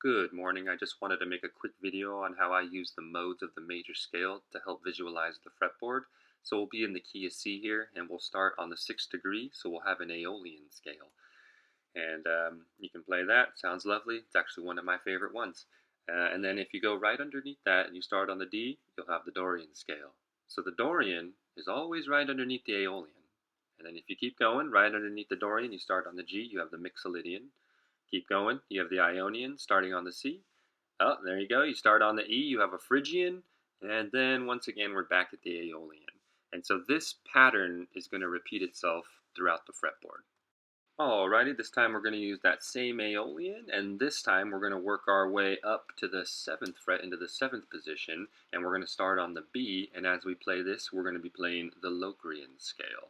Good morning. I just wanted to make a quick video on how I use the modes of the major scale to help visualize the fretboard. So we'll be in the key of C here, and we'll start on the 6th degree, so we'll have an Aeolian scale. And you can play that. Sounds lovely. It's actually one of my favorite ones. And then if you go right underneath that and you start on the D, you'll have the Dorian scale. So the Dorian is always right underneath the Aeolian. And then if you keep going, right underneath the Dorian, you start on the G, you have the Mixolydian. Keep going, you have the Ionian starting on the C. Oh, there you go. You start on the E, you have a Phrygian, and then once again we're back at the Aeolian. And so this pattern is going to repeat itself throughout the fretboard. Alrighty, this time we're going to use that same Aeolian, and this time we're going to work our way up to the 7th fret into the 7th position, and we're going to start on the B, and as we play this, we're going to be playing the Locrian scale.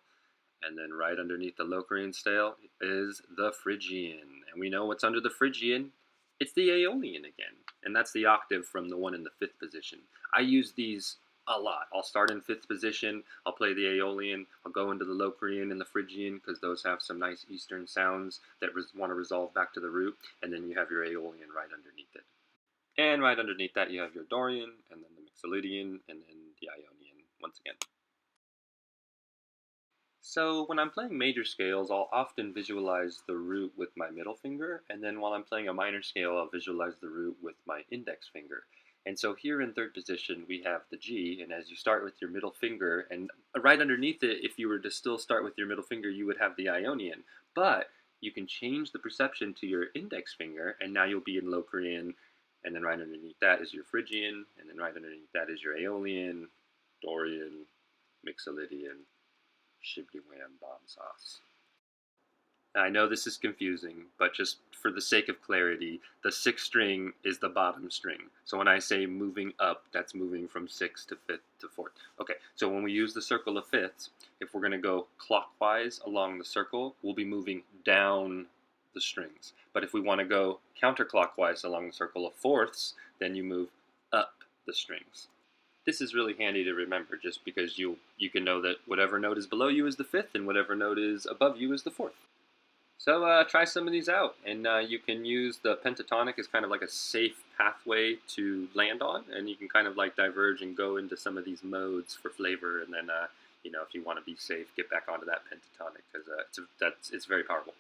And then right underneath the Locrian scale is the Phrygian. And we know what's under the Phrygian. It's the Aeolian again. And that's the octave from the one in the 5th position. I use these a lot. I'll start in 5th position. I'll play the Aeolian. I'll go into the Locrian and the Phrygian because those have some nice Eastern sounds that want to resolve back to the root. And then you have your Aeolian right underneath it. And right underneath that you have your Dorian, and then the Mixolydian, and then the Ionian once again. So when I'm playing major scales, I'll often visualize the root with my middle finger, and then while I'm playing a minor scale, I'll visualize the root with my index finger. And so here in 3rd position, we have the G, and as you start with your middle finger, and right underneath it, if you were to still start with your middle finger, you would have the Ionian. But you can change the perception to your index finger, and now you'll be in Locrian, and then right underneath that is your Phrygian, and then right underneath that is your Aeolian, Dorian, Mixolydian, Shibbity Wham Bomb Sauce. Now, I know this is confusing, but just for the sake of clarity, the 6th string is the bottom string. So when I say moving up, that's moving from 6th to 5th to 4th. Okay, so when we use the circle of fifths, if we're going to go clockwise along the circle, we'll be moving down the strings. But if we want to go counterclockwise along the circle of fourths, then you move up the strings. This is really handy to remember just because you can know that whatever note is below you is the 5th and whatever note is above you is the 4th. So try some of these out, and you can use the pentatonic as kind of like a safe pathway to land on, and you can kind of like diverge and go into some of these modes for flavor, and then if you want to be safe, get back onto that pentatonic because it's very powerful.